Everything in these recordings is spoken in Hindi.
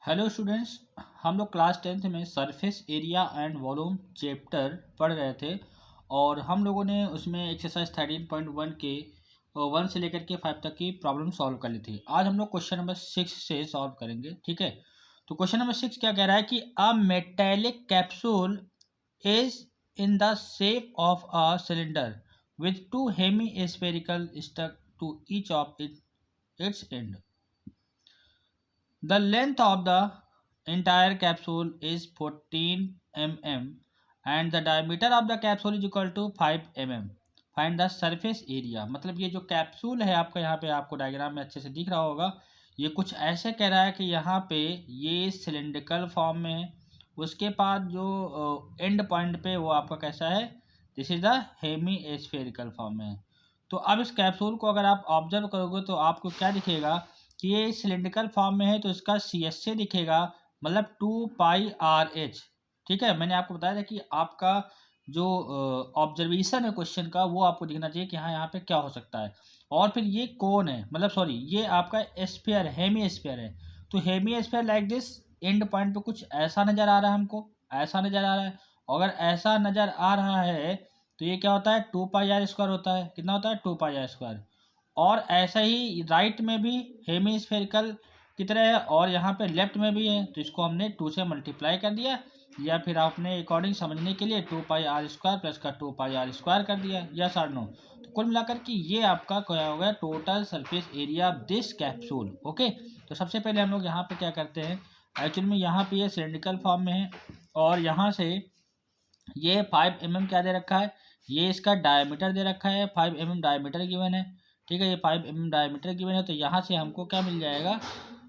Hello students. हम लोग क्लास 10th में surface area and volume chapter पढ़ रहे थे और हम लोगों ने उसमें एक्सरसाइज 13.1 के 1 से लेकर के 5 तक की प्रॉब्लम सॉल्व कर ली थी। आज हम लोग क्वेश्चन नंबर 6 से सॉल्व करेंगे। ठीक है, तो क्वेश्चन नंबर 6 क्या कह रहा है कि a metallic capsule is in the shape of a cylinder with two hemi spherical stuck to each of its end. The length of the entire capsule is 14 mm and the diameter of the capsule is equal to 5 mm. Find the surface area। मतलब ये जो कैप्सूल है आपका, यहाँ पे आपको डायग्राम में अच्छे से दिख रहा होगा, ये कुछ ऐसे कह रहा है कि यहाँ पे ये सिलेंड्रिकल फॉर्म में है, उसके बाद जो एंड पॉइंट पे वो आपका कैसा है, this is the hemi spherical form में है। तो अब इस कैप्सूल को अगर आप ऑब्जर्व करोगे तो आपको क्या दिखेगा कि ये सिलेंड्रिकल फॉर्म में है, तो इसका सी एस से दिखेगा, मतलब 2πRH। ठीक है, मैंने आपको बताया था कि आपका जो ऑब्जर्वेशन है क्वेश्चन का वो आपको दिखना चाहिए कि हाँ यहाँ पे क्या हो सकता है। और फिर ये कौन है, मतलब सॉरी ये आपका स्फीयर हेमी स्फीयर है। तो hemi sphere like this, and point पे कुछ ऐसा नज़र आ रहा है, हमको ऐसा नज़र आ रहा है। अगर ऐसा नज़र आ रहा है तो ये क्या होता है, 2πr² होता है। कितना होता है, 2πr²। और ऐसा ही राइट में भी हेमिस्फेरिकल की तरह है और यहाँ पे लेफ्ट में भी है, तो इसको हमने 2 से मल्टीप्लाई कर दिया, या फिर आपने अकॉर्डिंग समझने के लिए 2πr² प्लस का 2πr² कर दिया, यस और नो। तो कुल मिलाकर के ये आपका क्या हो गया, total surface area of this capsule. Okay, तो सबसे पहले हम लोग यहाँ पे क्या करते हैं, एक्चुअली में यहाँ पे ये सिलेंड्रिकल फॉर्म में है और यहाँ से ये 5 mm क्या दे रखा है, ये इसका डायमीटर दे रखा है, 5 mm डायमीटर गिवन है। ठीक है, ये 5 mm डायमीटर गिवन है, तो यहाँ से हमको क्या मिल जाएगा,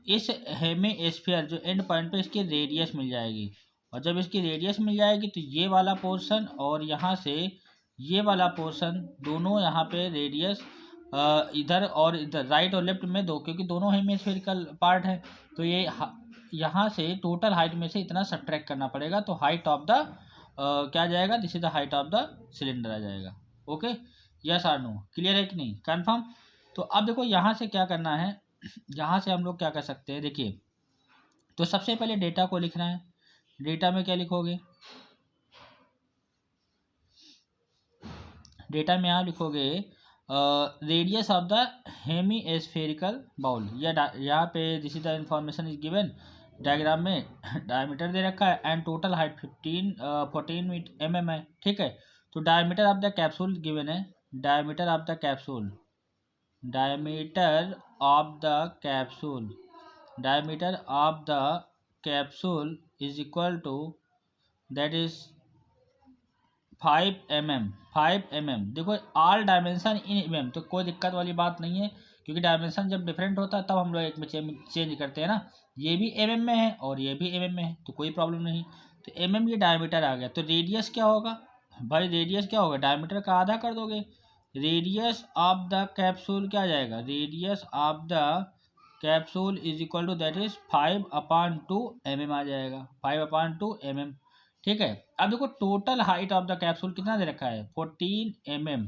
इस हेमिस्फीयर जो एंड पॉइंट पे इसकी रेडियस मिल जाएगी। और जब इसकी रेडियस मिल जाएगी तो ये वाला पोर्शन और यहाँ से ये वाला पोर्शन दोनों यहाँ पे रेडियस इधर और इधर राइट और लेफ्ट में दो, क्योंकि दोनों हेमिस्फेरिकल पार्ट है, तो ये यहाँ से टोटल हाइट में से इतना सब्ट्रैक्ट करना पड़ेगा, तो हाइट ऑफ द क्या आ जाएगा, this is the height of the cylinder आ जाएगा। Okay, yes or no, clear है कि नहीं, कंफर्म। तो अब देखो यहाँ से क्या करना है, यहाँ से हम लोग क्या कर सकते हैं, देखिए, तो सबसे पहले डेटा को लिखना है। डेटा में क्या लिखोगे, डेटा में यहाँ लिखोगे radius of the hemi spherical bowl, या यहाँ पे this is the information is given diagram में। डायमीटर दे रखा है एंड टोटल हाइट 14 mm है। ठीक है, तो diameter of the capsule given है, diameter of the capsule, diameter of the capsule, diameter of the capsule is equal to that is 5 mm। 5 mm देखो, ऑल डायमेंशन इन mm, तो कोई दिक्कत वाली बात नहीं है, क्योंकि डायमेंशन जब डिफरेंट होता है तब हम लोग एक में चेंज करते हैं ना। ये भी mm में है और ये भी mm में है, तो कोई प्रॉब्लम नहीं। तो mm ये डायमीटर आ गया, तो रेडियस क्या होगा भाई, रेडियस क्या होगा, डायमीटर का आधा कर दोगे, रेडियस ऑफ द कैप्सूल क्या आ जाएगा, radius of the capsule is equal to that is 5/2 mm आ जाएगा, 5/2 mm। ठीक है, अब देखो total height of the capsule कितना दे रखा है, 14 mm।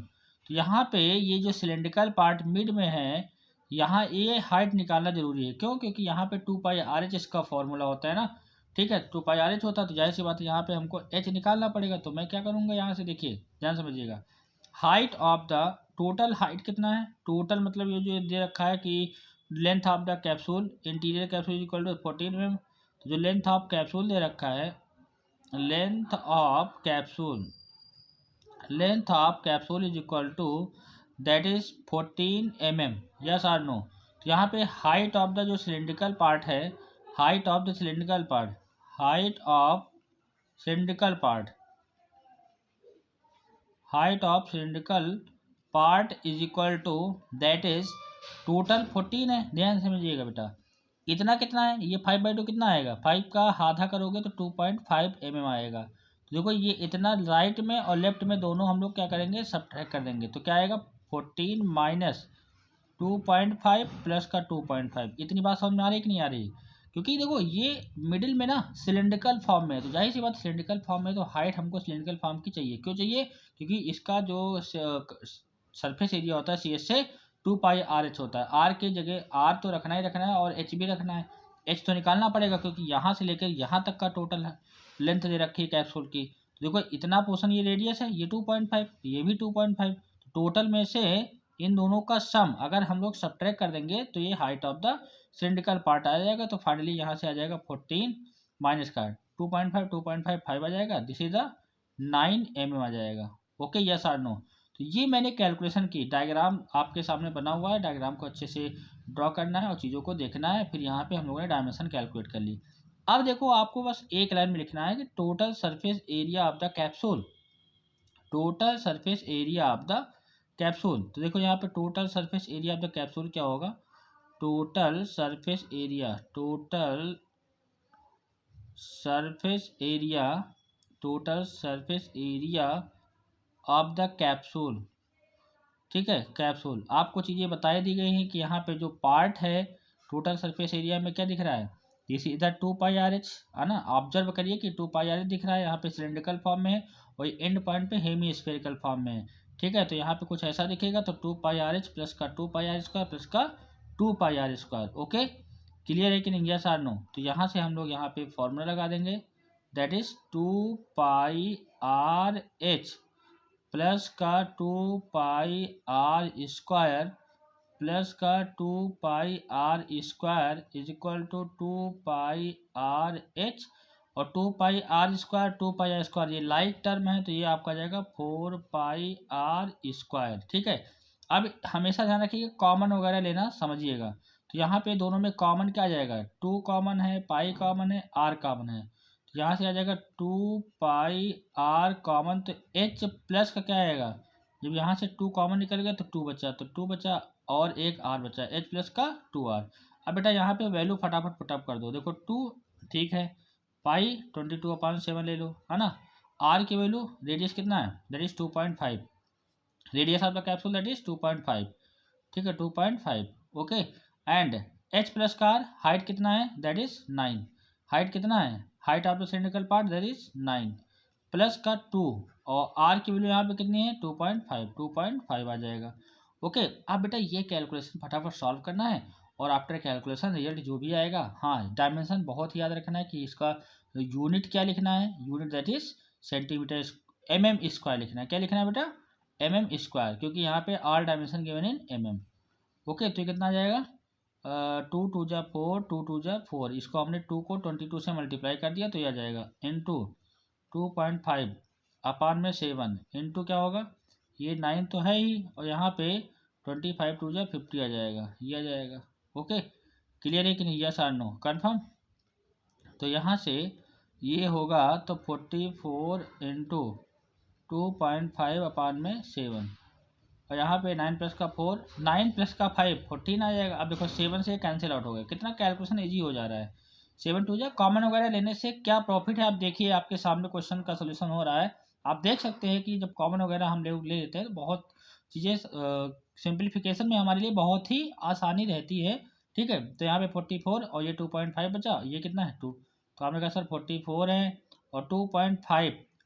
तो यहाँ पे ये जो सिलेंड्रिकल पार्ट मिड में है, यहाँ ये हाइट निकालना जरूरी है। क्यों, क्योंकि यहाँ पे 2πRH इसका फॉर्मूला होता है ना। ठीक है, 2πRH होता है, तो जाहिर सी बात है यहाँ पे हमको h निकालना पड़ेगा। तो मैं क्या करूँगा, यहाँ से देखिए ध्यान समझिएगा, height of the, total height कितना है, टोटल मतलब ये जो दे रखा है कि length of the capsule, interior capsule equal to 14 mm। तो जो लेंथ ऑफ कैप्सूल दे रखा है, length of capsule, length of capsule is equal to that is 14 mm, yes or no. तो यहाँ पे हाइट ऑफ द जो सिलेंड्रिकल पार्ट है, height of the cylindrical part, height of cylindrical part, height of cylindrical part is equal to that is total 14 है। ध्यान समझिएगा बेटा, इतना कितना है, ये 5/2 कितना आएगा, 5 का आधा करोगे तो 2.5 mm आएगा। तो देखो ये इतना राइट में और लेफ्ट में दोनों हम लोग क्या करेंगे, सब्ट्रैक्ट कर देंगे, तो क्या आएगा 14 माइनस 2.5 प्लस का 2.5। इतनी बात समझ में आ रही कि नहीं आ रही, क्योंकि देखो ये मिडिल में ना सिलेंड्रिकल फॉर्म में है, तो जाहिर सी बात सिलेंड्रिकल फॉर्म में तो हाइट हमको सिलेंड्रिकल फॉर्म की चाहिए। क्यों चाहिए, क्योंकि इसका जो सरफेस एरिया होता है सी एस से 2πRH होता है, आर की जगह आर तो रखना ही रखना है और एच भी रखना है। एच तो निकालना पड़ेगा क्योंकि यहाँ से लेकर यहाँ तक का टोटल है लेंथ दे रखी है कैप्सूल की। तो देखो इतना पोर्शन ये रेडियस है, ये 2.5, ये भी 2.5। टोटल में से इन दोनों का सम अगर हम लोग सब्ट्रैक्ट कर देंगे तो ये height of the cylindrical part आ जाएगा। तो फाइनली यहाँ से आ जाएगा 14 माइनस का 2.5, 2.5 5 आ जाएगा। दिस इज द 9 mm आ जाएगा। Okay, yes or no. तो ये मैंने कैलकुलेशन की, डायग्राम आपके सामने बना हुआ है, डायग्राम को अच्छे से ड्रॉ करना है और चीज़ों को देखना है। फिर यहाँ पे हम लोगों ने डायमेंशन कैलकुलेट कर ली। अब देखो आपको बस एक लाइन में लिखना है कि total surface area of the capsule, total surface area of the capsule. तो देखो यहाँ पे total surface area of the capsule क्या होगा, total surface area, total surface area, total surface area of the capsule. ठीक है, कैप्सूल आपको चीज़ें बताई दी गई हैं कि यहाँ पे जो पार्ट है टोटल सरफेस एरिया में क्या दिख रहा है, दिस इधर 2πRh है ना। ऑब्जर्व करिए कि 2πRh दिख रहा है, यहाँ पे सिलेंड्रिकल फॉर्म में है और एंड पॉइंट पे हेमी स्फेरिकल फॉर्म में है। ठीक है, तो यहाँ पे कुछ ऐसा दिखेगा, तो 2πRh प्लस का 2πr² प्लस का 2πr²। ओके, क्लियर है कि नहीं, यस और नो। तो यहाँ से हम लोग यहाँ पे फॉर्मूला लगा देंगे, दैट इज 2πRh प्लस का 2πr² प्लस का 2πr² is equal to 2πRh और 2πr², 2πr² ये लाइक टर्म है तो ये आपका जाएगा 4πr²। ठीक है, अब हमेशा ध्यान रखिए कॉमन वगैरह लेना समझिएगा। तो यहाँ पे दोनों में कॉमन क्या आ जाएगा, 2 कॉमन है, पाई कॉमन है, r कॉमन है। तो यहाँ से आ जाएगा 2πr कॉमन, तो h प्लस का क्या आएगा, जब यहाँ से 2 कॉमन निकल गया तो 2 बचा, तो 2 बचा और एक r बचा, h प्लस का 2r। अब बेटा यहाँ पे वैल्यू फटाफट पुटअप कर दो। देखो 2 ठीक है, पाई 22/7 ले लो, है ना। r की वैल्यू, रेडियस कितना है, that is 2.5, radius of the capsule that is 2.5। ठीक है, 2.5। ओके, एंड h प्लस का r, हाइट कितना है, दैट इज 9। हाइट कितना है, height of the cylindrical part that is 9 plus का 2 और r की वैल्यू यहाँ पे कितनी है 2.5 आ जाएगा। ओके, अब बेटा ये कैलकुलेशन फटाफट सॉल्व करना है और आफ्टर कैलकुलेशन रिजल्ट जो भी आएगा, हाँ डायमेंशन बहुत याद रखना है कि इसका यूनिट क्या लिखना है, unit that is centimetre, mm² लिखना है। क्या लिखना है बेटा, mm², क्योंकि यहाँ पे are dimension given in mm। Okay, तो ये कितना आ जाएगा, 2 2 जा 4, 2 2 जा 4, इसको हमने 2 को 22 से मल्टीप्लाई कर दिया तो ये आ जाएगा इंटू 2.5 अपान में 7 इंटू क्या होगा, ये 9 तो है ही और यहाँ पे 25 2 जा 50 आ जाएगा, ये आ जाएगा। ओके, क्लियर है कि नहीं, यस और नो, कन्फर्म। तो यहाँ से ये होगा तो 44 इंटू 2.5 अपान में 7 और यहाँ पे 9 प्लस का 4, 9 प्लस का 5 14 आ जाएगा। अब देखो 7 से कैंसिल आउट हो गया, कितना कैलकुलेशन इजी हो जा रहा है। 7 2 जा, कॉमन वगैरह लेने से क्या प्रॉफिट है, आप देखिए आपके सामने क्वेश्चन का सोल्यूशन हो रहा है। आप देख सकते हैं कि जब कॉमन वगैरह हम ले लेते हैं तो बहुत चीज़ें सिंप्लीफिकेशन में हमारे लिए बहुत ही आसानी रहती है। ठीक है, तो यहाँ पे 44 और ये 2.5 बचा, ये कितना है 2, तो आपने कहा सर 44 है और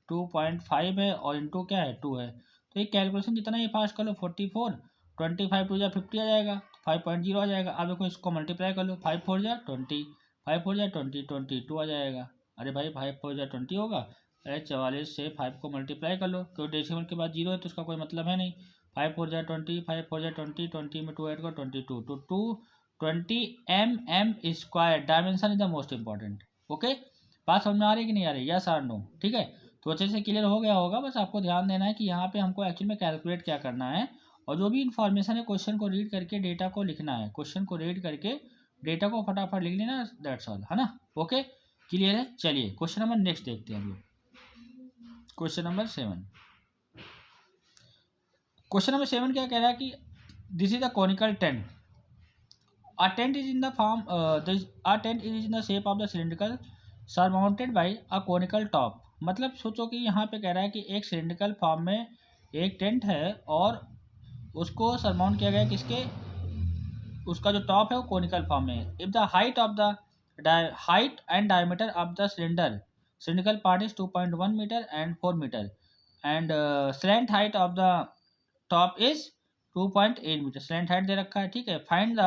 2.5 है और इंटू क्या है 2 है। तो ये कैलकुलेशन जितना ये फास्ट कर लो, 44 25 2 जा 50 आ जाएगा, 5.0 आ जाएगा। अब देखो इसको मल्टीप्लाई कर लो, 5 4 जा 20, 5 4 जा 20, 22 आ जाएगा। अरे भाई 5 4 जा 20 होगा, अरे 44 से 5 को मल्टीप्लाई कर लो, क्योंकि डेसिमल के बाद 0 है तो उसका कोई मतलब है नहीं। 5 4 जा 20, 5 4 जा 20, 20 में 2 ऐड करो 22, तो 220 mm²। Dimension is the most important. Okay, बात समझ में आ रही है कि नहीं आ रही, यस और नो। ठीक है, तो अच्छे से क्लियर हो गया होगा। बस आपको ध्यान देना है कि यहाँ पे हमको एक्चुअली में कैलकुलेट क्या करना है और जो भी इन्फॉर्मेशन है क्वेश्चन को रीड करके डेटा को लिखना है, क्वेश्चन को रीड करके डेटा को फटाफट लिख लेना, दैट्स ऑल, है ना। ओके, क्लियर है। चलिए क्वेश्चन नंबर नेक्स्ट देखते हैं हम लोग, क्वेश्चन नंबर 7। क्वेश्चन नंबर 7 क्या कह रहा है कि this is the conical tent, a tent is in the form a tent is in the shape of the cylindrical surmounted by a conical top। मतलब सोचो कि यहाँ पे कह रहा है कि एक सिलिंड्रिकल फॉर्म में एक टेंट है और उसको सरमाउंट किया गया है किसके, उसका जो टॉप है वो कोनिकल फॉर्म में है। If the height of the height and diameter of the cylindrical part is 2.1 metre and 4 metre and slant height of the top is 2.8 metre, slant height दे रखा है। ठीक है, find the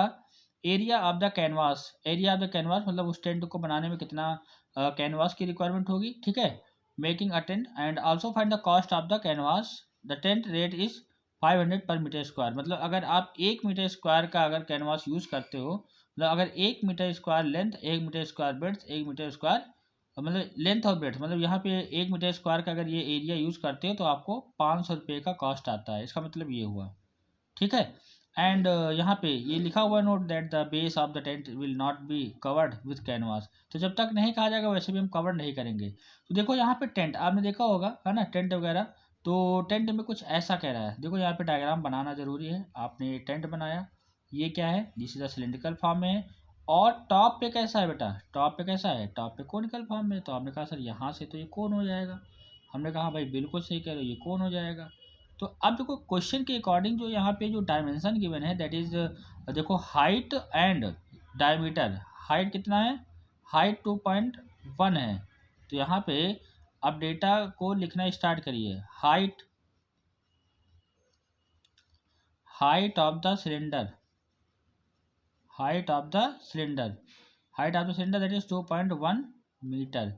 area of the canvas, area of the canvas मतलब उस टेंट को बनाने में कितना कैनवास की रिक्वायरमेंट होगी, ठीक है। Making a tent and also find the cost of the canvas, the tent rate is 500 पर मीटर स्क्वायर। मतलब अगर आप 1 मीटर स्क्वायर का अगर कैनवास यूज़ करते हो, मतलब अगर 1 metre square length, 1 metre square breadth, 1 metre square मतलब लेंथ और ब्रेड्थ, मतलब यहाँ पे 1 मीटर स्क्वायर का अगर ये एरिया यूज़ करते हो तो आपको 500 रुपये का कॉस्ट आता है। इसका मतलब ये हुआ, ठीक है। एंड यहाँ पे ये लिखा हुआ note that the base of the tent will not be covered with canvas. तो जब तक नहीं कहा जाएगा वैसे भी हम कवर नहीं करेंगे। तो देखो यहाँ पे टेंट आपने देखा होगा है ना, टेंट वगैरह। तो टेंट में कुछ ऐसा कह रहा है, देखो यहाँ पे डायग्राम बनाना जरूरी है। आपने टेंट बनाया, ये क्या है, this is a cylindrical form में है। और टॉप पे कैसा है बेटा, टॉप पे कैसा है, टॉप पे कोनिकल फॉर्म में। तो आपने कहा सर यहाँ से तो ये कोन हो जाएगा। हमने कहा भाई बिल्कुल सही कह रहे हो, ये कोन हो जाएगा। तो अब देखो क्वेश्चन के अकॉर्डिंग जो यहाँ पे जो डायमेंशन गिवन है दैट इज, देखो हाइट एंड डायमीटर। हाइट कितना है, हाइट 2.1 है। तो यहाँ पे अब डेटा को लिखना स्टार्ट करिए। Height, height of the cylinder, height of the cylinder, height of the cylinder that is 2.1 metre.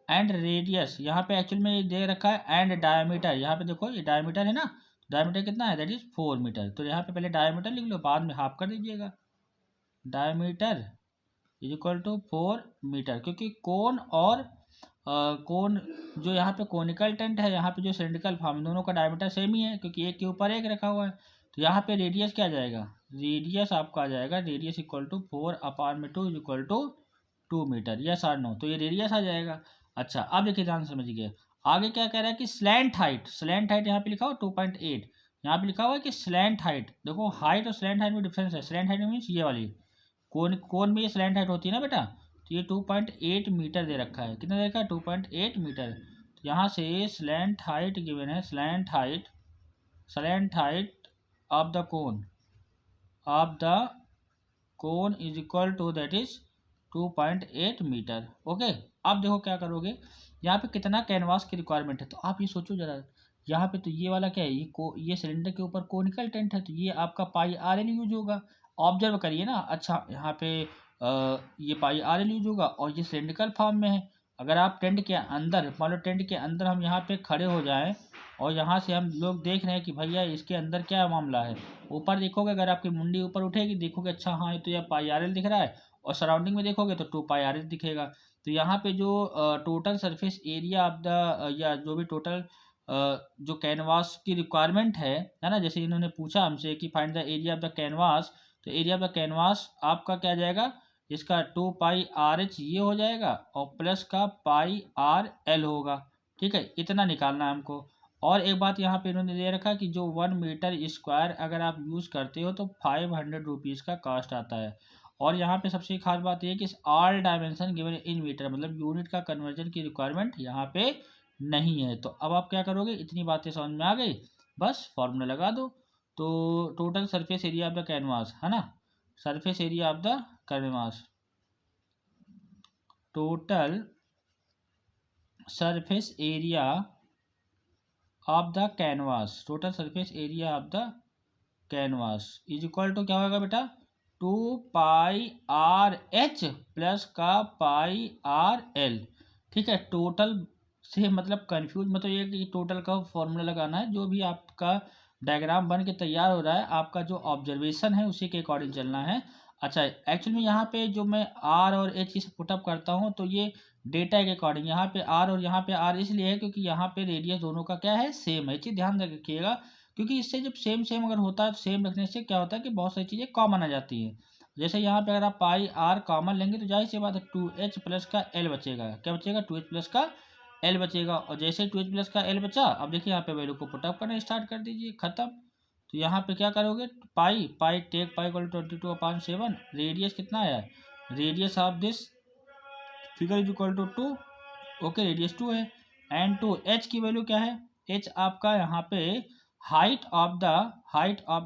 And radius यहाँ पे एक्चुअल में ये दे रखा है, एंड डायमीटर यहाँ पे देखो ये डायमीटर है ना, डायमीटर कितना है दैट इज 4 मीटर। तो यहाँ पे पहले डायमीटर लिख लो, बाद में हाफ कर दीजिएगा। Diameter is equal to 4 metre, क्योंकि कोन और कोन जो यहाँ पे कोनिकल टेंट है, यहाँ पे जो सिलेंड्रिकल फॉर्म, दोनों का डायमीटर सेम ही है क्योंकि एक के ऊपर एक रखा हुआ है। तो यहाँ पे रेडियस क्या आ जाएगा, रेडियस आपका आ जाएगा, radius equal to 4/2 is equal to 2 metre. Yes or no, तो ये रेडियस आ जाएगा। अच्छा अब देखिए ध्यान से समझिए, आगे क्या कह रहा है कि स्लैंट हाइट, स्लैंट हाइट यहाँ पे लिखा हुआ 2.8, यहाँ पे लिखा हुआ है कि स्लैंट हाइट। देखो हाइट और स्लैंट हाइट में डिफरेंस है। स्लैंट हाइट मीन्स ये वाली, कोन कोन में ये स्लैंट हाइट होती है ना बेटा। तो ये 2.8 मीटर दे रखा है, कितना दे रखा है, 2.8 मीटर। तो यहाँ से स्लैंट हाइट गिवन है, slant height, slant height of the cone, of the cone is equal to that is 2.8 metre. Okay, अब देखो क्या करोगे, यहाँ पे कितना कैनवास की रिक्वायरमेंट है। तो आप ये सोचो जरा, यहाँ पे तो ये वाला क्या है, ये सिलेंडर के ऊपर कोनिकल टेंट है, तो ये आपका पाई आर एल यूज होगा। ऑब्जर्व करिए ना, अच्छा यहाँ पे ये पाई आर एल यूज होगा और ये सिलेंड्रिकल फॉर्म में है। अगर आप टेंट के अंदर, मान लो टेंट के अंदर हम यहाँ पे खड़े हो जाएं और यहाँ से हम लोग देख रहे हैं कि भैया इसके अंदर क्या मामला है, ऊपर देखोगे, अगर आपकी मुंडी ऊपर उठेगी देखोगे अच्छा हाँ ये तो यह पाई आर एल दिख रहा है, और सराउंडिंग में देखोगे तो 2 पाई आर एल दिखेगा। तो यहाँ पे जो total surface area of the, या जो भी टोटल जो कैनवास की रिक्वायरमेंट है ना, जैसे इन्होंने पूछा हमसे कि find the area of the canvas, तो एरिया ऑफ द कैनवास आपका क्या जाएगा, इसका 2 पाई आर एच ये हो जाएगा और प्लस का पाई आर एल होगा। ठीक है, इतना निकालना है हमको। और एक बात यहाँ पे इन्होंने दे रखा कि जो 1 मीटर स्क्वायर अगर आप यूज़ करते हो तो 500 रुपीज़ का कॉस्ट आता है। और यहाँ पे सबसे खास बात यह कि all dimension given in metre, मतलब यूनिट का कन्वर्जन की रिक्वायरमेंट यहाँ पे नहीं है। तो अब आप क्या करोगे, इतनी बातें समझ में आ गई, बस फॉर्मूला लगा दो। तो total surface area of the canvas है ना, surface area of the canvas, total surface area of the canvas, total surface area of the canvas is equal to क्या होगा बेटा, 2 पाई आर एच प्लस का पाई आर एल। ठीक है, टोटल से मतलब कंफ्यूज मतलब ये कि टोटल का फॉर्मूला लगाना है, जो भी आपका डायग्राम बन के तैयार हो रहा है आपका जो ऑब्जर्वेशन है उसी के अकॉर्डिंग चलना है। अच्छा एक्चुअली में यहाँ पे जो मैं आर और एच इसे पुटअप करता हूँ तो ये डेटा के अकॉर्डिंग यहाँ पे आर और यहाँ पे आर इसलिए है क्योंकि यहाँ पे रेडियस दोनों का क्या है, सेम है। चीज़ ध्यान रखिएगा, क्योंकि इससे जब सेम सेम अगर होता है तो सेम रखने से क्या होता है कि बहुत सारी चीज़ें कॉमन आ जाती हैं। जैसे यहाँ पे अगर आप पाई आर कॉमन लेंगे तो जाहिर सी बात है 2h प्लस का एल बचेगा, क्या बचेगा, 2h प्लस का एल बचेगा। और जैसे 2h प्लस का एल बचा, अब देखिए यहाँ पे वैल्यू को पुटअप करना स्टार्ट कर दीजिए, खत्म। तो यहाँ पे क्या करोगे, pi pi take pi equal 22/7, radius कितना आया, radius of this figure is equal to 2। Okay, radius 2 है। एंड 2 एच की वैल्यू क्या है, एच आपका यहाँ पे height of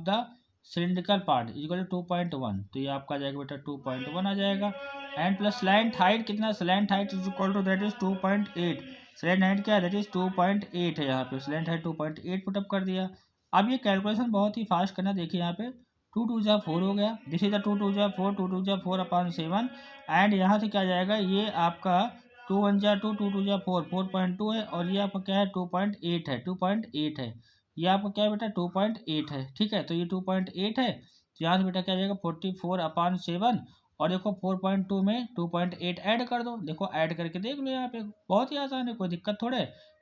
the cylindrical part is equal to 2.1, तो ये आपका आ जाएगा बेटा 2.1 आ जाएगा। एंड प्लस स्लैंट हाइट कितना, slant height is equal to that is 2.8, slant height क्या है दैट इज 2.8 है, यहाँ पे स्लैंट हाइट 2.8 पुटअप कर दिया। अब ये कैलकुलेशन बहुत ही फास्ट करना, देखिए यहाँ पे 2 जा 4 हो गया, दिस इज द 2 जा 4, 2 जा 4 अपॉन 7 एंड यहाँ से क्या जाएगा, ये आपका 2 जा 2, 2 जा 4, 4.2 है और ये आपका क्या है 2.8 है, 2.8 है, ये आपका क्या है बेटा 2.8 है। ठीक है, तो ये 2.8 है, तो यहाँ से बेटा क्या जाएगा 44 अपॉन 7 और देखो 4.2 में 2.8 ऐड कर दो, देखो ऐड करके देख लो, यहाँ पे बहुत ही आसान है, कोई दिक्कत थोड़े।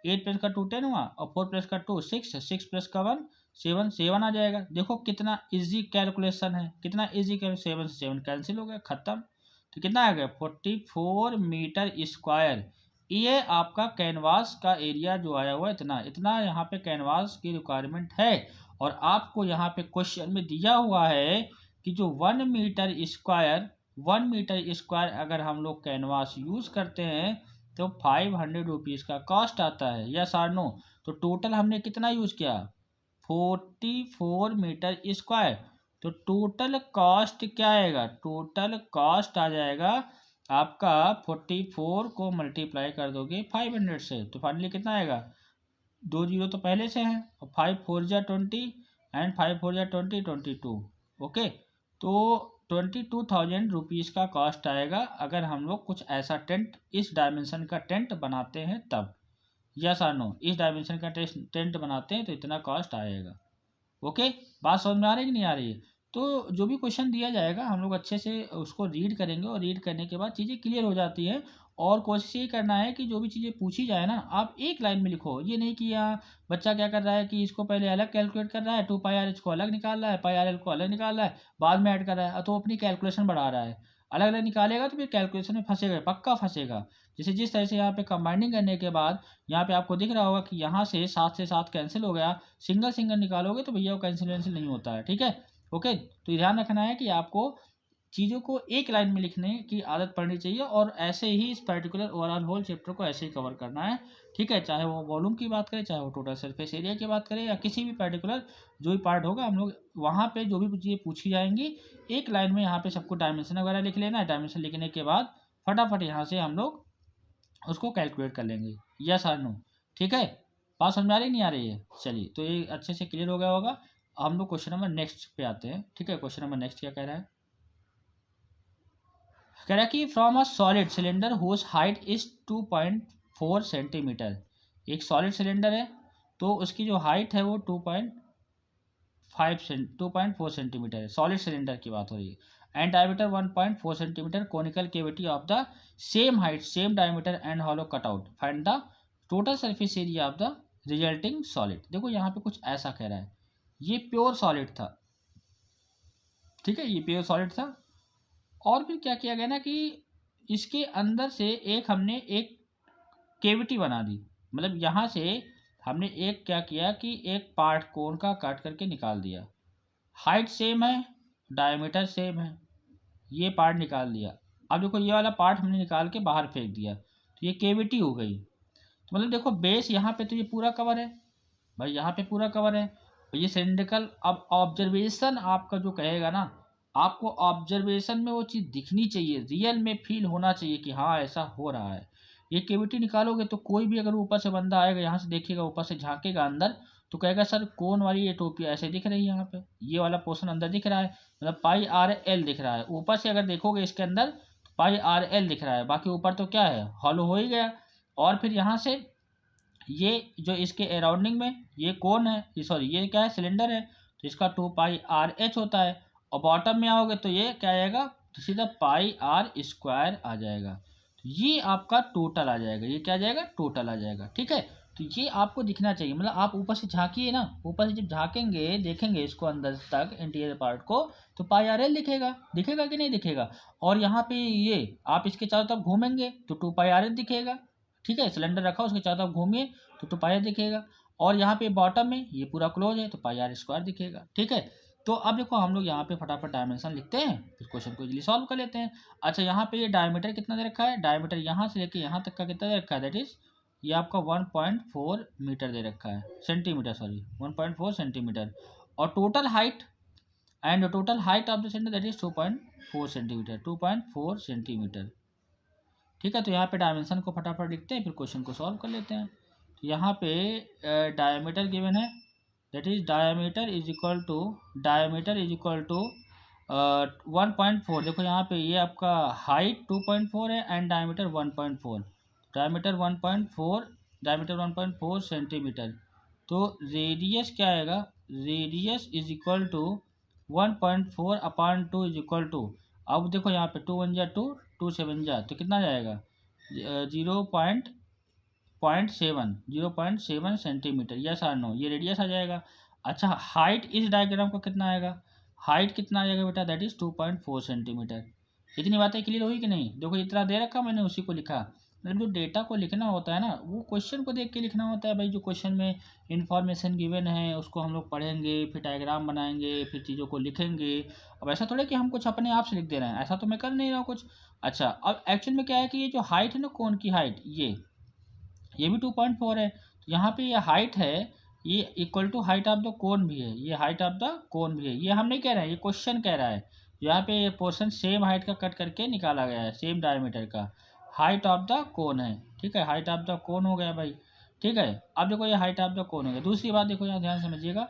8 प्लस का 2 10 हुआ और 4 प्लस का 2 6, 6 प्लस का 1 7, 7 आ जाएगा। देखो कितना इजी कैलकुलेशन है, कितना इजी, 7 से 7 कैंसिल हो गया, खत्म। तो कितना आ गया 44 मीटर स्क्वायर। ये आपका कैनवास का एरिया जो आया हुआ है, इतना इतना यहाँ पे कैनवास की रिक्वायरमेंट है। और आपको यहाँ पे क्वेश्चन में दिया हुआ है कि जो 1 मीटर स्क्वायर अगर हम लोग कैनवास यूज करते हैं तो 500 रुपीज़ का कॉस्ट आता है, यस और नो। तो टोटल हमने कितना यूज किया 44 मीटर स्क्वायर। तो टोटल कॉस्ट क्या आएगा, टोटल कॉस्ट आ जाएगा आपका 44 को मल्टीप्लाई कर दोगे 500 से, तो फाइनली कितना आएगा, 2 जीरो तो पहले से हैं और 5 4 जा 20 एंड 5 4 जा 20 22। ओके, तो 22,000 रुपीज़ का कॉस्ट आएगा अगर हम लोग कुछ ऐसा टेंट, इस डायमेंशन का टेंट बनाते हैं तब, यस और नो, इस डायमेंशन का टेंट बनाते हैं तो इतना कॉस्ट आएगा। ओके, बात समझ में आ रही है कि नहीं आ रही है। तो जो भी क्वेश्चन दिया जाएगा हम लोग अच्छे से उसको रीड करेंगे और रीड करने के बाद चीज़ें क्लियर हो जाती हैं। और कोशिश ये करना है कि जो भी चीज़ें पूछी जाए ना आप एक लाइन में लिखो, ये नहीं कि यहाँ बच्चा क्या कर रहा है कि इसको पहले अलग कैलकुलेट कर रहा है, 2 पाई आर एच को अलग निकाल रहा है, पाई आर एल को अलग निकाल रहा है, बाद में ऐड कर रहा है, तो अपनी कैलकुलेशन बढ़ा रहा है। अलग अलग निकालेगा तो फिर कैलकुलेशन में फंसेगा, पक्का फंसेगा। जैसे जिस तरह से यहाँ पे कंबाइनिंग करने के बाद यहाँ पे आपको दिख रहा होगा कि यहाँ से 7 से 7 कैंसिल हो गया, सिंगल सिंगल निकालोगे तो भैया वो कैंसिल नहीं होता है। ठीक है, ओके, तो ध्यान रखना है कि आपको चीज़ों को एक लाइन में लिखने की आदत पड़नी चाहिए और ऐसे ही इस पर्टिकुलर ओवरऑल होल चैप्टर को ऐसे ही कवर करना है। ठीक है, चाहे वो वॉल्यूम की बात करें, चाहे वो टोटल सरफेस एरिया की बात करें, या किसी भी पर्टिकुलर जो भी पार्ट होगा हम लोग वहाँ पे जो भी चीज़ें पूछी जाएंगी एक लाइन में यहाँ पे सबको डायमेंशन वगैरह लिख लेना है। डायमेंशन लिखने के बाद फटाफट यहाँ से हम लोग उसको कैलकुलेट कर लेंगे, यस और नो। ठीक है, बात समझ में आ रही नहीं आ रही है, चलिए तो ये अच्छे से क्लियर हो गया होगा। हम लोग क्वेश्चन नंबर नेक्स्ट पे आते हैं। ठीक है, क्वेश्चन नंबर नेक्स्ट क्या कह रहा है, कह रहा है कि from a solid cylinder whose height is 2.4 centimetre. एक सॉलिड सिलेंडर है तो उसकी जो हाइट है वो 2.4 सेंटीमीटर है, सॉलिड सिलेंडर की बात हो रही है। And diameter 1.4 centimetre, conical cavity of the same height same diameter and hollow cutout, find the total surface area of the resulting solid. देखो यहाँ पे कुछ ऐसा कह रहा है, ये प्योर सॉलिड था। ठीक है, ये प्योर सॉलिड था और फिर क्या किया गया ना कि इसके अंदर से हमने एक केविटी बना दी, मतलब यहाँ से हमने एक क्या किया कि एक पार्ट कोन का काट करके निकाल दिया, हाइट सेम है, डायमीटर सेम है, ये पार्ट निकाल दिया। अब देखो ये वाला पार्ट हमने निकाल के बाहर फेंक दिया तो ये केविटी हो गई। तो मतलब देखो बेस यहाँ पे तो ये पूरा कवर है भाई, यहाँ पे पूरा कवर है और ये सिलिंड्रिकल। अब ऑब्जर्वेशन आपका जो कहेगा ना, आपको ऑब्जर्वेशन में वो चीज़ दिखनी चाहिए, रियल में फील होना चाहिए कि हाँ ऐसा हो रहा है। ये केविटी निकालोगे तो कोई भी अगर ऊपर से बंदा आएगा, यहाँ से देखेगा, ऊपर से झांकेगा अंदर तो कहेगा सर कौन वाली ये टोपी ऐसे दिख रही है, यहाँ पे ये वाला पोर्शन अंदर दिख रहा है, मतलब पाई आर एल दिख रहा है। ऊपर से अगर देखोगे इसके अंदर तो पाई आर एल दिख रहा है, बाकी ऊपर तो क्या है हॉलो हो ही गया। और फिर यहाँ से ये जो इसके अराउंडिंग में ये कौन है, ये सॉरी ये क्या है सिलेंडर है, तो इसका 2 पाई आर एच होता है। और बॉटम में आओगे तो ये क्या आएगा, तो सीधा पाई आर स्क्वायर आ जाएगा। तो ये आपका टोटल आ जाएगा, ये क्या आ जाएगा टोटल आ जाएगा। ठीक है, तो ये आपको दिखना चाहिए, मतलब आप ऊपर से झांकिए ना, ऊपर से जब झांकेंगे देखेंगे इसको अंदर तक इंटीरियर पार्ट को तो पाई आर एल दिखेगा, दिखेगा कि नहीं दिखेगा। और यहाँ पे ये आप इसके चारों तरफ घूमेंगे तो 2 पाई आर एल दिखेगा। ठीक है, सिलेंडर रखा उसके चारों तरफ घूमिए तो पाई आर दिखेगा। और यहाँ पे बॉटम में ये पूरा क्लोज है तो पाई आर स्क्वायर दिखेगा। ठीक है, तो अब देखो हम लोग यहाँ पे फटाफट डायमेंशन लिखते हैं, फिर क्वेश्चन को इजीली सॉल्व कर लेते हैं। अच्छा, यहाँ पे ये डायमीटर कितना दे रखा है, डायमीटर यहाँ से लेके यहाँ तक का कितना दे रखा है, दैट इज ये आपका 1.4 मीटर दे रखा है, सेंटीमीटर सॉरी 1.4 सेंटीमीटर। और total height and total height of the cylinder that is 2.4 centimetre, 2.4 centimetre. ठीक है, तो यहाँ पे डायमेंशन को फटाफट लिखते हैं, फिर क्वेश्चन को सॉल्व कर लेते हैं। तो यहाँ पे डायमीटर गिवन है that is diameter is equal to 1.4। देखो यहाँ पे ये आपका हाइट 2.4 है and diameter 1.4, diameter 1.4, diameter 1.4 centimetre. तो रेडियस क्या आएगा, radius is equal to 1.4 upon 2 is equal to, अब देखो यहाँ पे 2 1 जा 2, 2 7 जा, तो कितना जाएगा 0.7 सेंटीमीटर, यस और नो, ये रेडियस आ जाएगा। अच्छा हाइट इस डायग्राम का कितना आएगा, हाइट कितना आ जाएगा बेटा, दैट इज 2.4 सेंटीमीटर। इतनी बातें क्लियर हुई कि नहीं। देखो इतना दे रखा मैंने, उसी को लिखा। मतलब जो डेटा को लिखना होता है ना, वो क्वेश्चन को देख के लिखना होता है भाई। जो क्वेश्चन में इंफॉर्मेशन गिवन है उसको हम लोग पढ़ेंगे, फिर डायग्राम बनाएंगे, फिर चीज़ों को लिखेंगे। अब ऐसा थोड़ा कि हम कुछ अपने आप से लिख दे रहे हैं, ऐसा तो मैं कर नहीं रहा हूँ कुछ। अच्छा अब एक्चुअल में क्या है कि ये जो हाइट है ना, कोन की हाइट, ये भी 2.4 है। तो यहाँ पे ये हाइट है, ये equal to height of the cone भी है, ये हाइट ऑफ द कोन भी है। ये हम नहीं कह रहे हैं, ये क्वेश्चन कह रहा है। यहाँ पे ये पोर्शन सेम हाइट का कट करके निकाला गया है, सेम डायमीटर का, हाइट ऑफ द कोन है। ठीक है, हाइट ऑफ द कोन हो गया भाई। ठीक है, अब देखो ये हाइट ऑफ द कोन हो गया। दूसरी बात देखो यहाँ ध्यान समझिएगा,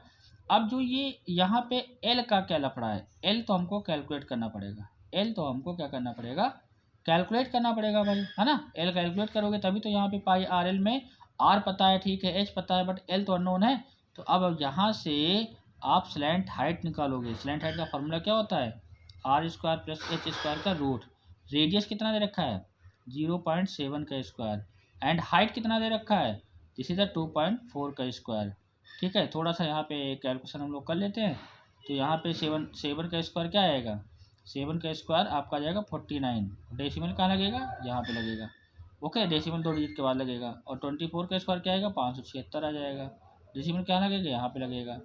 अब जो ये यहाँ पे एल का क्या लफड़ा है, एल तो हमको कैलकुलेट करना पड़ेगा, एल तो हमको क्या करना पड़ेगा, कैलकुलेट करना पड़ेगा भाई, है ना। एल कैलकुलेट करोगे तभी तो यहाँ पे पाई आर एल में आर पता है, ठीक है, एच पता है, बट एल तो अननोन है। तो अब यहाँ से आप स्लैंट हाइट निकालोगे। स्लैंट हाइट का फॉर्मूला क्या होता है, R square plus H square का रूट। रेडियस कितना दे रखा है, 0.7 का स्क्वायर, एंड हाइट कितना दे रखा है, दिस इज द 2.4 का स्क्वायर। ठीक है, थोड़ा सा यहाँ पे कैलकुलेशन हम लोग कर लेते हैं। तो यहाँ पे 7 का स्क्वायर क्या आएगा, 7 का स्क्वायर आपका आ जाएगा 49। डेसिमल कहाँ लगेगा, यहाँ पे लगेगा। ओके, डेसिमल 2 डिजिट के बाद लगेगा। और 24 का स्क्वायर क्या आएगा, 576 आ जाएगा। डेसिमल क्या लगेगा, यहाँ पे लगेगा।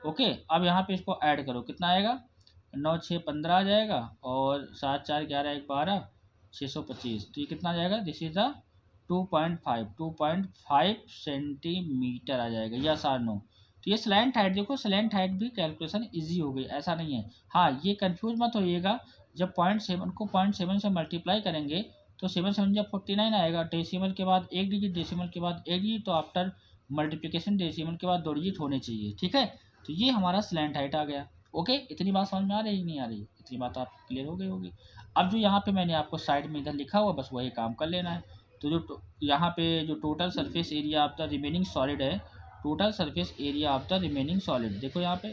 ओके, अब यहाँ पे इसको ऐड करो, कितना आएगा, 9 6 15 आ जाएगा, और 7 4 11 1 12, 625। तो ये कितना आ जाएगा, दिस इज द 2.5 सेंटीमीटर आ जाएगा, यस आर नो। तो ये स्लैंट हाइट, देखो स्लैंट हाइट भी कैलकुलेशन इजी हो गई, ऐसा नहीं है। हाँ ये कंफ्यूज मत होइएगा, जब 0.7 को 0.7 से मल्टीप्लाई करेंगे तो 7 7 जब 49 आएगा, डेसिमल के बाद एक डिजिट, डेसिमल के बाद एक डिजिट, तो आफ्टर मल्टीप्लिकेशन डेसिमल के बाद 2 डिजिट होने चाहिए। ठीक है, तो ये हमारा स्लैंट हाइट आ गया। ओके, इतनी बात समझ में आ रही नहीं आ रही, इतनी बात आप क्लियर हो गई होगी। अब जो यहाँ पे मैंने आपको साइड में इधर लिखा हुआ, बस वही काम कर लेना है। तो जो यहाँ पे जो total surface area of the remaining solid है, total surface area of the remaining solid, देखो यहाँ पे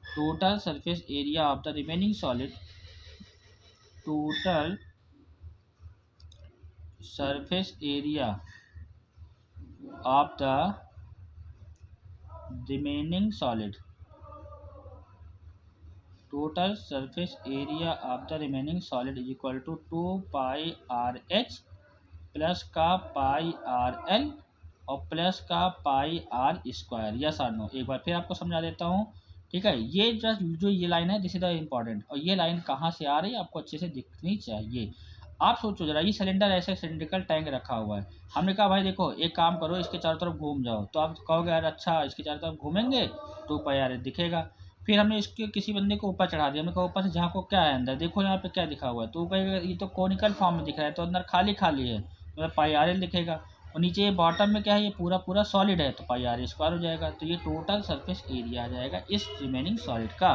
total surface area of the remaining solid, total surface area of the remaining solid, total surface area of the remaining solid is equal to 2 pi r h plus का पाई आर एल और प्लस का pi r square, yes or no. एक बार फिर आपको समझा देता हूँ। ठीक है, ये जस्ट जो ये लाइन है दिस इज द इम्पॉर्टेंट, और ये लाइन कहाँ से आ रही है आपको अच्छे से दिखनी चाहिए। आप सोचो जरा, ये सिलेंडर ऐसे सिलेंड्रिकल टैंक रखा हुआ है, हमने कहा भाई देखो एक काम करो, इसके चारों तरफ घूम जाओ, तो आप कहोगे यार अच्छा इसके चारों तरफ घूमेंगे तो पाई आर दिखेगा। फिर हमने इसके किसी बंदे को ऊपर चढ़ा दिया, हमने कहा ऊपर से झाँको क्या है अंदर, देखो यहाँ पे क्या दिखा हुआ है, तो वो कहेगा ये तो कॉनिकल फॉर्म में दिख रहा है, तो अंदर खाली खाली है, मतलब पाई आर एल दिखेगा। और नीचे ये बॉटम में क्या है, ये पूरा पूरा सॉलिड है, तो पाई आर स्क्वायर हो जाएगा। तो ये टोटल सरफेस एरिया आ जाएगा इस रिमेनिंग सॉलिड का।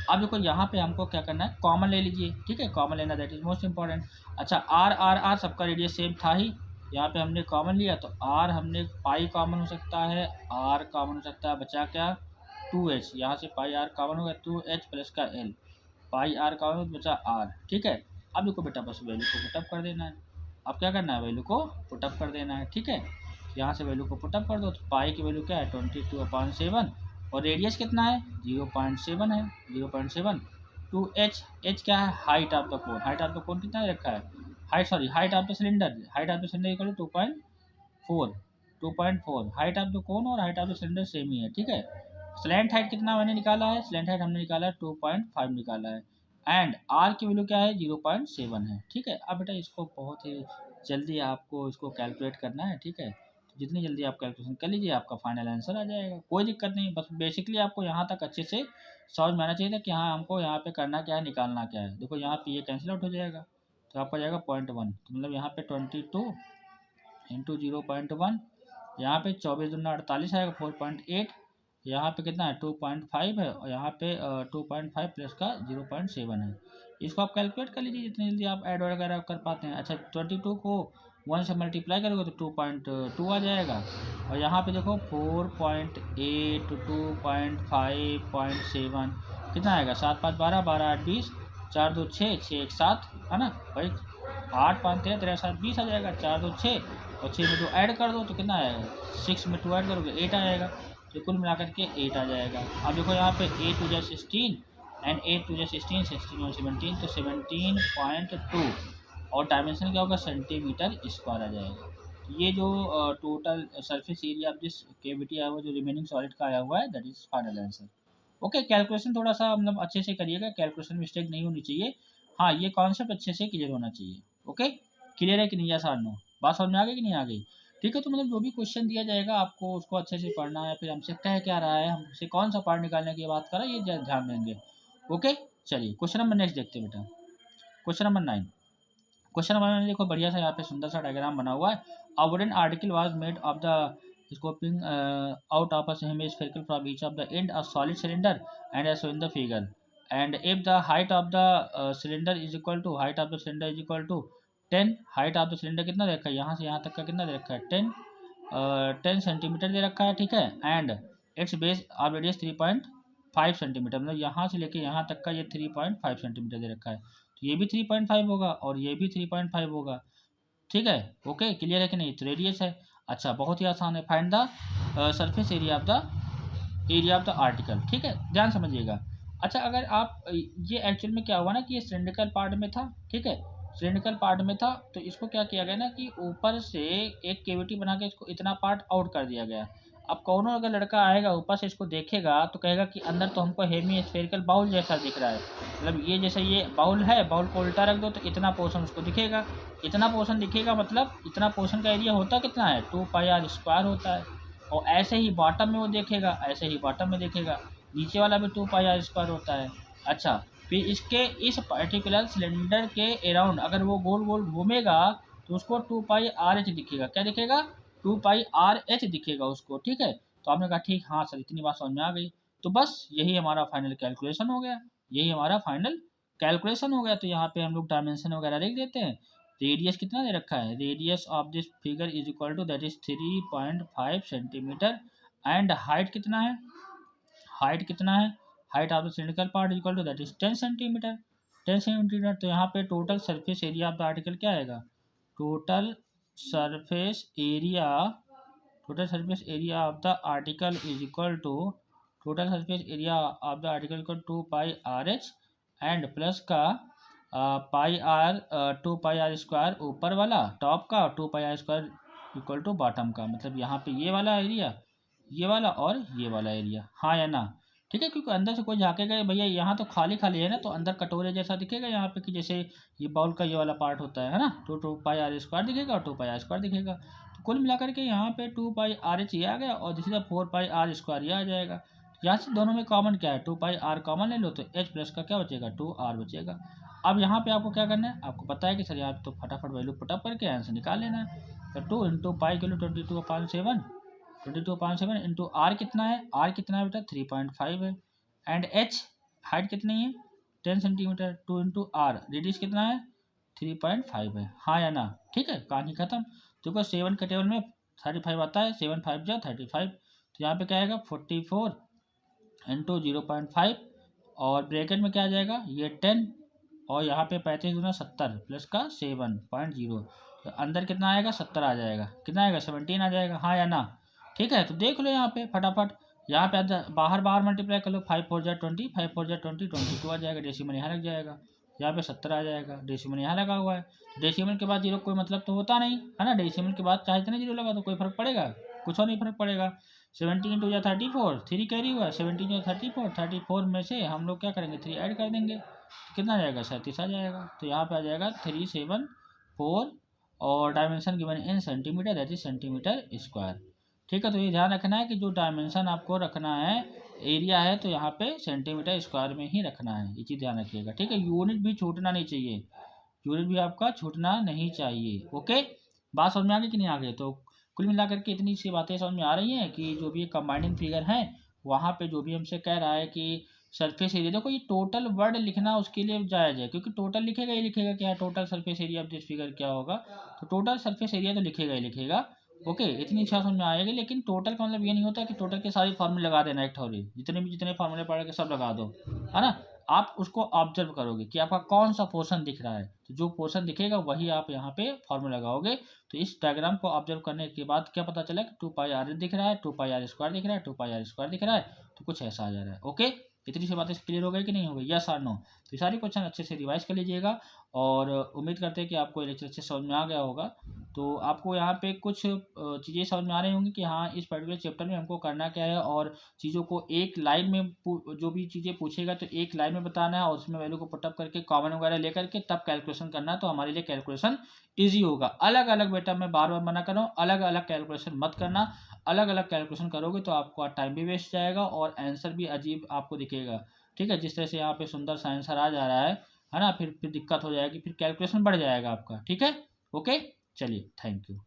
अब देखो यहाँ पे हमको क्या करना है, कॉमन ले लीजिए। ठीक है, कॉमन लेना दैट इज मोस्ट इंपॉर्टेंट। अच्छा आर आर आर सबका रेडियस सेम था ही, यहाँ पे हमने कॉमन लिया, तो आर हमने पाई कॉमन हो सकता है, आर कॉमन हो सकता है, बचा क्या 2h, यहाँ से पाई आर कॉमन हो गया, 2h प्लस का एल, पाई आर कॉमन बचा आर। ठीक है, अब देखो बेटा बस वैल्यू को पुटअप कर देना है। अब क्या करना है, वैल्यू को पुटअप कर देना है। ठीक है, यहाँ से वैल्यू को पुटअप कर दो, तो पाई की वैल्यू क्या है 22/7, और रेडियस कितना है 0.7 है, 0.7। 2h, एच क्या है height of the cone, height of the cone कितना रखा है, height sorry height of the cylinder, height of the cylinder equal to 2.4, 2.4 height of the cone और height of the cylinder same ही है। ठीक है, स्लैंट हाइट कितना मैंने निकाला है, स्लैंट हाइट हमने निकाला है 2.5 निकाला है, एंड आर की वैल्यू क्या है 0.7 है। ठीक है, अब बेटा इसको बहुत ही जल्दी आपको इसको कैलकुलेट करना है। ठीक है, तो जितनी जल्दी आप कैलकुलेशन कर लीजिए आपका फाइनल आंसर आ जाएगा, कोई दिक्कत नहीं। बस बेसिकली आपको यहाँ तक अच्छे से समझ में आना चाहिए था कि हाँ हमको यहाँ पे करना क्या है, निकालना क्या है। देखो यहाँ पे ये कैंसिल आउट हो जाएगा, तो आपका जाएगा 0.1, तो मतलब यहाँ पे 22 इंटू 0.1, यहाँ पे 24 दूना 48 आएगा 4.8, यहाँ पे कितना है 2.5 है, और यहाँ पे 2.5 प्लस का 0.7 है। इसको आप कैलकुलेट कर लीजिए जितनी जल्दी आप ऐड वगैरह कर पाते हैं। अच्छा 22 को 1 से मल्टीप्लाई करोगे तो 2.2 आ जाएगा, और यहाँ पे देखो 4.8 2.5.7 कितना आएगा, 7 5 12 12 8 20 4 2 6 6 1 7 है ना भाई, 8 5 13 13 7 20 आ जाएगा, 4 2 6 और 6 में 2 ऐड कर दो तो कितना आएगा, 6 में 2 ऐड करोगे 8 आएगा, तो कुल मिलाकर के 8 आ जाएगा। अब देखो यहाँ पे 8 टू जा 16 एंड 8 टू जा 16 16 और 17 तो 17.2, और डायमेंशन क्या होगा सेंटीमीटर स्क्वायर आ जाएगा। ये जो total surface area of this cavity है वो जो रिमेनिंग सॉलिड का आया हुआ है, that is final answer. Okay, calculation थोड़ा सा मतलब अच्छे से करिएगा, कैलकुलेशन मिस्टेक नहीं होनी चाहिए। हाँ, ये कॉन्सेप्ट अच्छे से क्लियर होना चाहिए। ओके, क्लियर है कि नहीं, यस और नो, बात समझ में आ गई कि नहीं आ गई? ठीक है, तो मतलब जो भी क्वेश्चन दिया जाएगा आपको उसको अच्छे से पढ़ना है, फिर हमसे कह क्या रहा है, हमसे कौन सा पार्ट निकालने की बात कर रहा है, ये ध्यान देंगे। ओके, चलिए क्वेश्चन नंबर नेक्स्ट देखते हैं बेटा। Question number 9। क्वेश्चन नंबर 9 देखो, बढ़िया सा यहाँ पे सुंदर सा डायग्राम बना हुआ है। A wooden article was made of the scoping out of a spherical from each of the end a solid cylinder and as shown in the figure, and if the height of the cylinder is equal to 10, height of the cylinder कितना दे रखा है, यहाँ से यहाँ तक का कितना दे रखा है 10 सेंटीमीटर दे रखा है, ठीक है, and it's base of radius 3.5 centimetre, मतलब यहाँ से लेके यहाँ तक का ये 3.5 सेंटीमीटर दे रखा है, तो ये भी 3.5 होगा और ये भी 3.5 होगा, ठीक है। ओके, क्लियर है कि नहीं, तो रेडियस है। अच्छा, बहुत ही आसान है, find the surface area of the article, ठीक है, ध्यान समझिएगा। अच्छा, अगर आप ये एक्चुअल में क्या हुआ ना कि ये सिलिंड्रिकल पार्ट में था, ठीक है, सिलिंड्रिकल पार्ट में था, तो इसको क्या किया गया ना कि ऊपर से एक केविटी बना के इसको इतना पार्ट आउट कर दिया गया। अब कौन अगर लड़का आएगा ऊपर से इसको देखेगा तो कहेगा कि अंदर तो हमको हेमी स्फेरिकल बाउल जैसा दिख रहा है, मतलब ये जैसे ये बाउल है, बाउल को उल्टा रख दो तो इतना पोर्शन उसको दिखेगा, इतना पोर्शन दिखेगा, मतलब इतना पोर्शन का एरिया होता कितना है 2πr² होता है, और ऐसे ही बॉटम में वो देखेगा, ऐसे ही बॉटम में देखेगा, नीचे वाला भी 2πr² होता है। अच्छा, फिर इसके इस पर्टिकुलर सिलेंडर के अराउंड अगर वो गोल गोल घूमेगा तो उसको 2πrh दिखेगा, क्या दिखेगा 2πrh दिखेगा उसको, ठीक है। तो आपने कहा ठीक, हाँ सर इतनी बात समझ में आ गई, तो बस यही हमारा फाइनल कैलकुलेशन हो गया, यही हमारा फाइनल कैलकुलेशन हो गया। तो यहाँ पे हम लोग डायमेंशन वगैरह लिख देते हैं। रेडियस कितना दे रखा है, radius of this figure is equal to that is 3.5 centimetre, and height कितना है, हाइट कितना है, height of the cylindrical part equal to that is 10 centimetre, 10 centimetre. तो यहाँ पे total surface area of the article क्या आएगा, total surface area, total surface area of the article is equal to, total surface area of the article equal 2πrh and plus का पाई आर 2πr² ऊपर वाला टॉप का, 2πr² इक्वल टू बॉटम का, मतलब यहाँ पे ये वाला एरिया, ये वाला और ये वाला एरिया, हाँ या ना, ठीक है। क्योंकि अंदर से कोई झाँकेगा भैया यहाँ तो खाली खाली है ना, तो अंदर कटोरे जैसा दिखेगा यहाँ पे कि जैसे ये बाउल का ये वाला पार्ट होता है ना, तो 2πr² दिखेगा और 2πr² दिखेगा, तो कुल मिलाकर के यहाँ पे 2πrh ये आ गया और दूसरा 4πr² ये आ जाएगा। यहाँ से दोनों में कॉमन क्या है, 2πr कॉमन ले लो तो h प्लस का क्या बचेगा 2r बचेगा। अब यहाँ पे आपको क्या करना है, आपको पता है कि सर यहाँ तो फटाफट वैल्यू पुटअप करके आंसर निकाल लेना है। तो 2 इंटू पाई किलो 22/7, 22/7 इंटू आर कितना है, आर कितना है बेटा 3.5 है, एंड एच हाइट कितनी है 10 सेंटीमीटर, 2 इंटू आर रेडियस कितना है 3.5 है, हाँ या ना, ठीक है, कहानी खत्म। देखो 7 के टेबल में 35 आता है, 7 5 जा 35, तो यहाँ पे क्या आएगा 44 इंटू 0.5, और ब्रैकेट में क्या आ जाएगा ये 10, और यहाँ पे 35 गुना 70 प्लस का 7.0, तो अंदर कितना आएगा 70 आ जाएगा, कितना आएगा 17 आ जाएगा, हाँ या ना, ठीक है। तो देख लो यहाँ पे फटाफट, यहाँ पे बाहर बाहर मल्टीप्लाई कर लो, 5 4 जा 20, 5 4 जा 20, 22 आ जाएगा, डेसिमल यहाँ लग जाएगा, यहाँ पे 70 आ जाएगा, डेसिमल यहाँ लगा हुआ है, डेसिमल के बाद जीरो कोई मतलब तो होता नहीं है ना, डेसिमल के बाद चाहे इतने जीरो लगा तो कोई फर्क पड़ेगा, कुछ और नहीं फर्क पड़ेगा। 17 टू या 34, 3 कैरी हुआ, 17 या 34, 34 में से हम लोग क्या करेंगे 3 ऐड कर देंगे, तो कितना आ जाएगा 37 आ जाएगा, तो यहाँ पे आ जाएगा 374, और dimension given in centimetre that is centimetre square, ठीक है। तो ये ध्यान रखना है कि जो डायमेंशन आपको रखना है एरिया है तो यहाँ पे सेंटीमीटर स्क्वायर में ही रखना है, ये चीज़ ध्यान रखिएगा, ठीक है। यूनिट भी छूटना नहीं चाहिए, यूनिट भी आपका छूटना नहीं चाहिए, ओके। बात समझ में आ गई कि नहीं आ गई? तो कुल मिलाकर के इतनी सी बातें समझ में आ रही हैं कि जो भी कंबाइनिंग फिगर हैं वहाँ पे जो भी हमसे कह रहा है कि सरफेस एरिया, देखो ये टोटल वर्ड लिखना उसके लिए जायज़ है, क्योंकि टोटल लिखेगा ही लिखेगा क्या, total surface area of this figure क्या होगा, तो टोटल सरफेस एरिया तो लिखेगा ही लिखेगा। ओके, इतनी अच्छा समझ में आएगी। लेकिन टोटल का मतलब ये नहीं होता कि टोटल के सारे फार्मूले लगा देना एक ठौरी, जितने फार्मूले पढ़ के सब लगा दो, है ना। आप उसको ऑब्जर्व करोगे कि आपका कौन सा पोर्शन दिख रहा है, तो जो पोर्शन दिखेगा वही आप यहाँ पे फार्मूला लगाओगे। तो इस डायग्राम को ऑब्जर्व करने के बाद क्या पता चला कि 2 पाई r दिख रहा है, 2 पाई r² दिख रहा है, 2 पाई r² दिख रहा है, तो कुछ ऐसा आ जा रहा है। ओके, इतनी सी बातें क्लियर हो गई कि नहीं हो गई, यस और नो। तो ये सारे क्वेश्चन अच्छे से रिवाइज कर लीजिएगा, और उम्मीद करते हैं कि आपको ये लेक्चर अच्छे समझ में आ गया होगा। तो आपको यहाँ पे कुछ चीज़ें समझ में आ रही होंगी कि हाँ इस पर्टिकुलर चैप्टर में हमको करना क्या है, और चीज़ों को एक लाइन में जो भी चीज़ें पूछेगा तो एक लाइन में बताना है, और उसमें वैल्यू को पुटअप करके कॉमन वगैरह लेकर के तब कैलकुलेशन करना है, तो हमारे लिए कैलकुलेशन ईजी होगा। अलग अलग बेटा मैं बार बार मना कर रहा हूँ, अलग अलग कैलकुलेशन मत करना। अलग अलग कैलकुलेशन करोगे तो आपका टाइम भी वेस्ट जाएगा और आंसर भी अजीब आपको दिखेगा। ठीक है, जिस तरह से यहाँ पे सुंदर सा आंसर आ जा रहा है ना, फिर दिक्कत हो जाएगी, फिर कैलकुलेशन बढ़ जाएगा आपका। ठीक है, ओके, चलिए, थैंक यू।